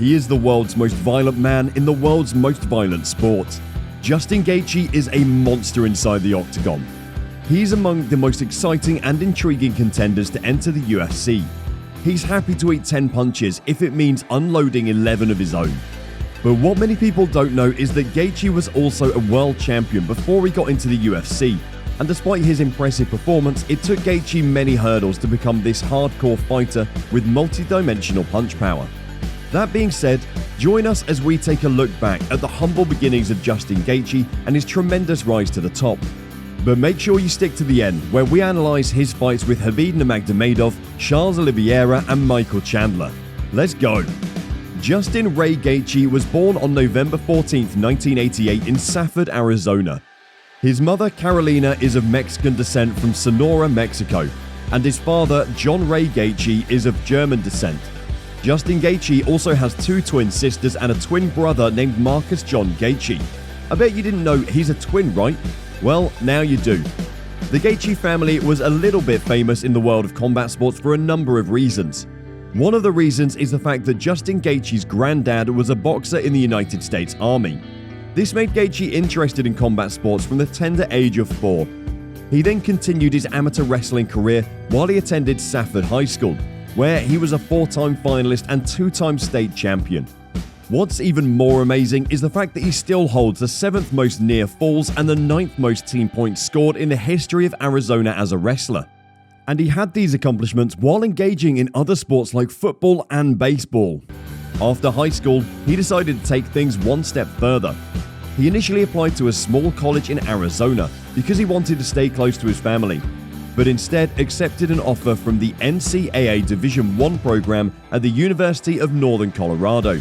He is the world's most violent man in the world's most violent sport. Justin Gaethje is a monster inside the octagon. He's among the most exciting and intriguing contenders to enter the UFC. He's happy to eat 10 punches if it means unloading 11 of his own. But what many people don't know is that Gaethje was also a world champion before he got into the UFC. And despite his impressive performance, it took Gaethje many hurdles to become this hardcore fighter with multi-dimensional punch power. That being said, join us as we take a look back at the humble beginnings of Justin Gaethje and his tremendous rise to the top. But make sure you stick to the end, where we analyze his fights with Khabib Nurmagomedov, Charles Oliveira and Michael Chandler. Let's go! Justin Ray Gaethje was born on November 14, 1988 in Safford, Arizona. His mother, Carolina, is of Mexican descent from Sonora, Mexico, and his father, John Ray Gaethje, is of German descent. Justin Gaethje also has 2 twin sisters and a twin brother named Marcus John Gaethje. I bet you didn't know he's a twin, right? Well, now you do. The Gaethje family was a little bit famous in the world of combat sports for a number of reasons. One of the reasons is the fact that Justin Gaethje's granddad was a boxer in the United States Army. This made Gaethje interested in combat sports from the tender age of 4. He then continued his amateur wrestling career while he attended Safford High School, where he was a 4-time finalist and 2-time state champion. What's even more amazing is the fact that he still holds the 7th most near falls and the 9th most team points scored in the history of Arizona as a wrestler. And he had these accomplishments while engaging in other sports like football and baseball. After high school, he decided to take things one step further. He initially applied to a small college in Arizona because he wanted to stay close to his family, but instead accepted an offer from the NCAA Division I program at the University of Northern Colorado.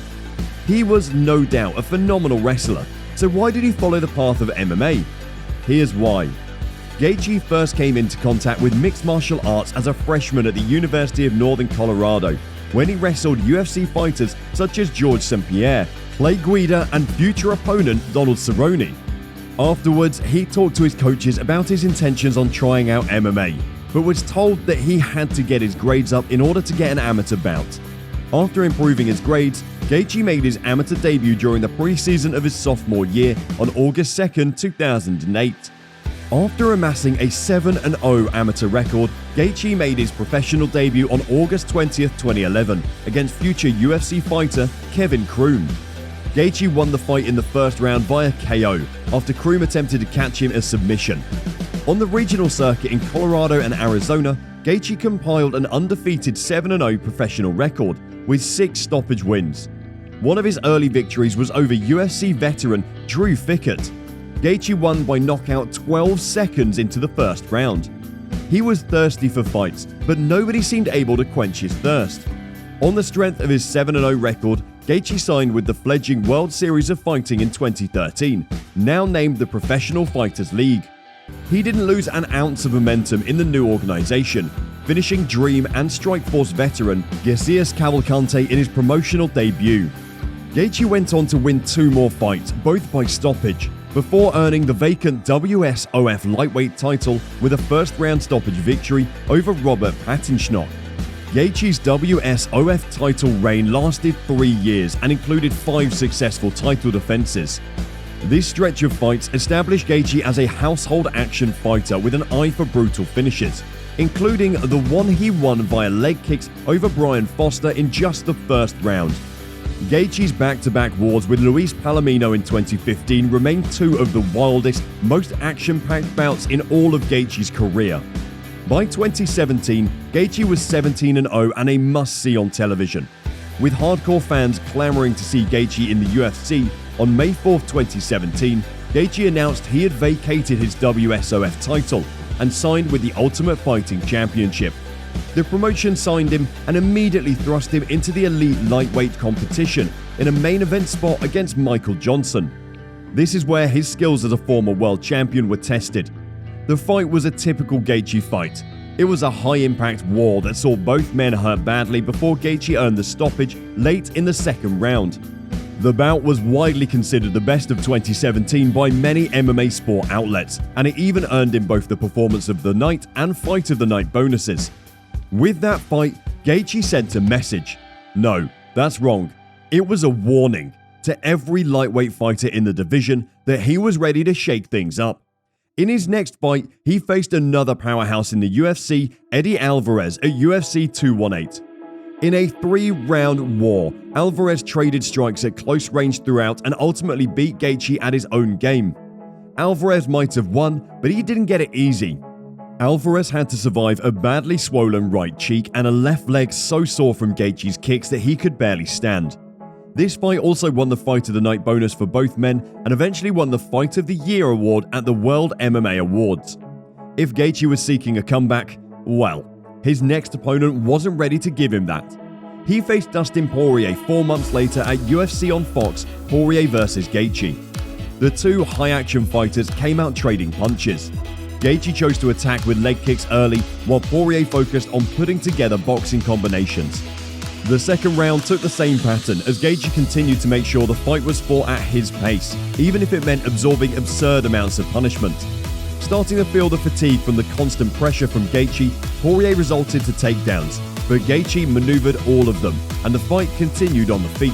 He was no doubt a phenomenal wrestler, so why did he follow the path of MMA? Here's why. Gaethje first came into contact with mixed martial arts as a freshman at the University of Northern Colorado, when he wrestled UFC fighters such as George St. Pierre, Clay Guida and future opponent Donald Cerrone. Afterwards, he talked to his coaches about his intentions on trying out MMA, but was told that he had to get his grades up in order to get an amateur bout. After improving his grades, Gaethje made his amateur debut during the preseason of his sophomore year on August 2, 2008. After amassing a 7-0 amateur record, Gaethje made his professional debut on August 20, 2011 against future UFC fighter Kevin Croom. Gaethje won the fight in the first round via KO after Croom attempted to catch him as submission. On the regional circuit in Colorado and Arizona, Gaethje compiled an undefeated 7-0 professional record with 6 stoppage wins. One of his early victories was over UFC veteran Drew Fickett. Gaethje won by knockout 12 seconds into the first round. He was thirsty for fights, but nobody seemed able to quench his thirst. On the strength of his 7-0 record, Gaethje signed with the fledgling World Series of Fighting in 2013, now named the Professional Fighters League. He didn't lose an ounce of momentum in the new organization, finishing Dream and Strikeforce veteran Garcias Cavalcante in his promotional debut. Gaethje went on to win 2 more fights, both by stoppage, before earning the vacant WSOF Lightweight title with a first-round stoppage victory over Robert Patinschnock. Gaethje's WSOF title reign lasted 3 years and included 5 successful title defenses. This stretch of fights established Gaethje as a household action fighter with an eye for brutal finishes, including the one he won via leg kicks over Brian Foster in just the first round. Gaethje's back-to-back wars with Luis Palomino in 2015 remain 2 of the wildest, most action-packed bouts in all of Gaethje's career. By 2017, Gaethje was 17-0 and a must-see on television. With hardcore fans clamoring to see Gaethje in the UFC, on May 4, 2017, Gaethje announced he had vacated his WSOF title and signed with the Ultimate Fighting Championship. The promotion signed him and immediately thrust him into the elite lightweight competition in a main event spot against Michael Johnson. This is where his skills as a former world champion were tested. The fight was a typical Gaethje fight. It was a high-impact war that saw both men hurt badly before Gaethje earned the stoppage late in the second round. The bout was widely considered the best of 2017 by many MMA sport outlets, and it even earned him both the Performance of the Night and Fight of the Night bonuses. With that fight, Gaethje sent a message. No, that's wrong. It was a warning to every lightweight fighter in the division that he was ready to shake things up. In his next fight, he faced another powerhouse in the UFC, Eddie Alvarez, at UFC 218. In a 3-round war, Alvarez traded strikes at close range throughout and ultimately beat Gaethje at his own game. Alvarez might have won, but he didn't get it easy. Alvarez had to survive a badly swollen right cheek and a left leg so sore from Gaethje's kicks that he could barely stand. This fight also won the Fight of the Night bonus for both men and eventually won the Fight of the Year award at the World MMA Awards. If Gaethje was seeking a comeback, well, his next opponent wasn't ready to give him that. He faced Dustin Poirier 4 months later at UFC on Fox, Poirier vs Gaethje. The two high-action fighters came out trading punches. Gaethje chose to attack with leg kicks early, while Poirier focused on putting together boxing combinations. The second round took the same pattern as Gaethje continued to make sure the fight was fought at his pace, even if it meant absorbing absurd amounts of punishment. Starting to feel the fatigue from the constant pressure from Gaethje, Poirier resorted to takedowns, but Gaethje maneuvered all of them, and the fight continued on the feet.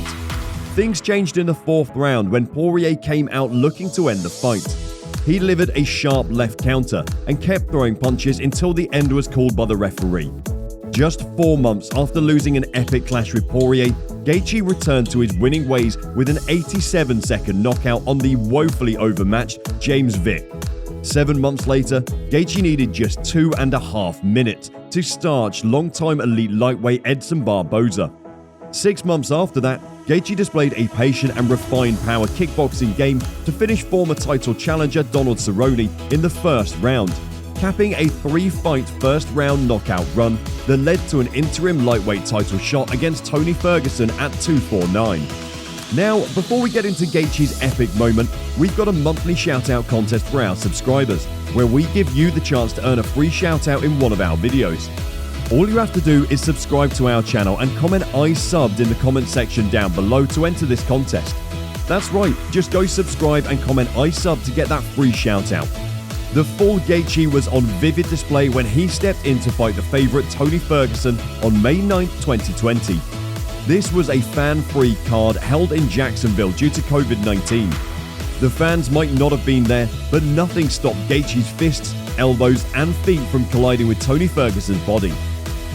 Things changed in the 4th round when Poirier came out looking to end the fight. He delivered a sharp left counter and kept throwing punches until the end was called by the referee. Just 4 months after losing an epic clash with Poirier, Gaethje returned to his winning ways with an 87-second knockout on the woefully overmatched James Vick. 7 months later, Gaethje needed just 2.5 minutes to starch longtime elite lightweight Edson Barboza. 6 months after that, Gaethje displayed a patient and refined power kickboxing game to finish former title challenger Donald Cerrone in the 1st round, capping a 3-fight 1st-round knockout run that led to an interim lightweight title shot against Tony Ferguson at 249. Now, before we get into Gaethje's epic moment, we've got a monthly shout-out contest for our subscribers, where we give you the chance to earn a free shout-out in one of our videos. All you have to do is subscribe to our channel and comment "I subbed" in the comment section down below to enter this contest. That's right, just go subscribe and comment "I subbed" to get that free shout-out. The full Gaethje was on vivid display when he stepped in to fight the favourite Tony Ferguson on May 9, 2020. This was a fan-free card held in Jacksonville due to COVID-19. The fans might not have been there, but nothing stopped Gaethje's fists, elbows and feet from colliding with Tony Ferguson's body.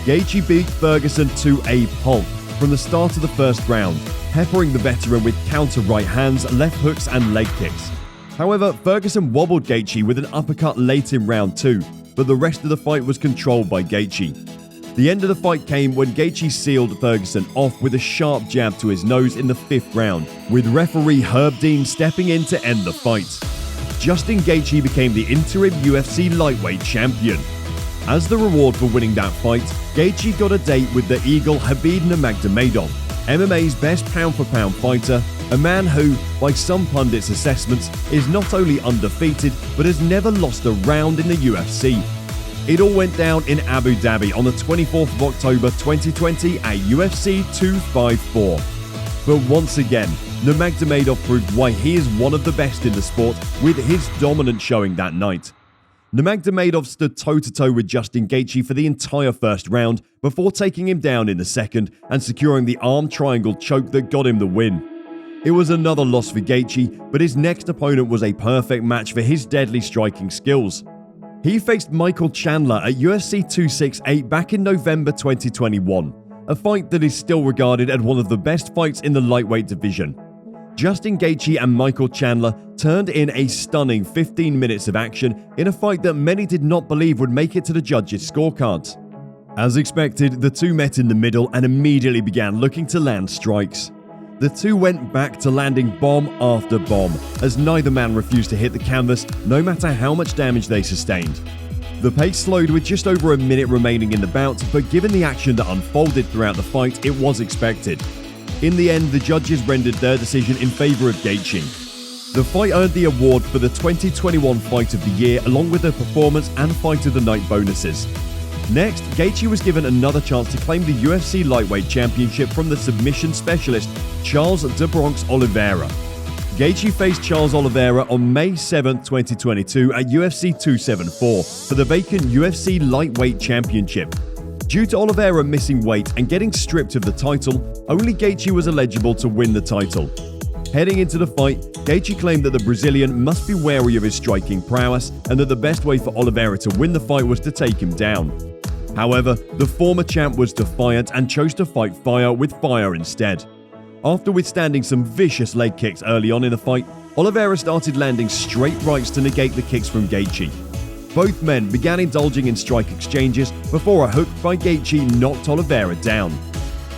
Gaethje beat Ferguson to a pulp from the start of the 1st round, peppering the veteran with counter right hands, left hooks and leg kicks. However, Ferguson wobbled Gaethje with an uppercut late in round 2, but the rest of the fight was controlled by Gaethje. The end of the fight came when Gaethje sealed Ferguson off with a sharp jab to his nose in the 5th round, with referee Herb Dean stepping in to end the fight. Justin Gaethje became the interim UFC Lightweight Champion. As the reward for winning that fight, Gaethje got a date with the Eagle Khabib Nurmagomedov, MMA's best pound-for-pound fighter, a man who, by some pundits' assessments, is not only undefeated but has never lost a round in the UFC. It all went down in Abu Dhabi on the 24th of October 2020 at UFC 254. But once again, Nurmagomedov proved why he is one of the best in the sport with his dominant showing that night. Nurmagomedov stood toe-to-toe with Justin Gaethje for the entire 1st round before taking him down in the 2nd and securing the arm triangle choke that got him the win. It was another loss for Gaethje, but his next opponent was a perfect match for his deadly striking skills. He faced Michael Chandler at UFC 268 back in November 2021, a fight that is still regarded as one of the best fights in the lightweight division. Justin Gaethje and Michael Chandler turned in a stunning 15 minutes of action in a fight that many did not believe would make it to the judges' scorecards. As expected, the two met in the middle and immediately began looking to land strikes. The two went back to landing bomb after bomb, as neither man refused to hit the canvas no matter how much damage they sustained. The pace slowed with just over a minute remaining in the bout, but given the action that unfolded throughout the fight, it was expected. In the end, the judges rendered their decision in favour of Gaethje. The fight earned the award for the 2021 Fight of the Year along with the Performance and Fight of the Night bonuses. Next, Gaethje was given another chance to claim the UFC Lightweight Championship from the submission specialist Charles "The Bronx" Oliveira. Gaethje faced Charles Oliveira on May 7, 2022 at UFC 274 for the vacant UFC Lightweight Championship. Due to Oliveira missing weight and getting stripped of the title, only Gaethje was eligible to win the title. Heading into the fight, Gaethje claimed that the Brazilian must be wary of his striking prowess and that the best way for Oliveira to win the fight was to take him down. However, the former champ was defiant and chose to fight fire with fire instead. After withstanding some vicious leg kicks early on in the fight, Oliveira started landing straight rights to negate the kicks from Gaethje. Both men began indulging in strike exchanges before a hook by Gaethje knocked Oliveira down.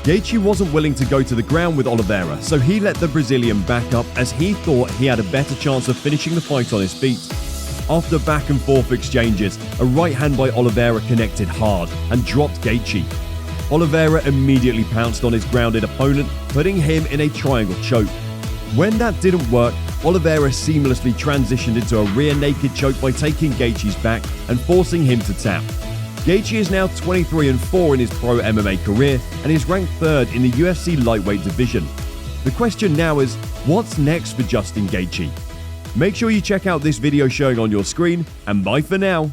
Gaethje wasn't willing to go to the ground with Oliveira, so he let the Brazilian back up as he thought he had a better chance of finishing the fight on his feet. After back and forth exchanges, a right hand by Oliveira connected hard and dropped Gaethje. Oliveira immediately pounced on his grounded opponent, putting him in a triangle choke. When that didn't work, Oliveira seamlessly transitioned into a rear naked choke by taking Gaethje's back and forcing him to tap. Gaethje is now 23-4 in his pro MMA career and is ranked 3rd in the UFC Lightweight division. The question now is, what's next for Justin Gaethje? Make sure you check out this video showing on your screen, and bye for now.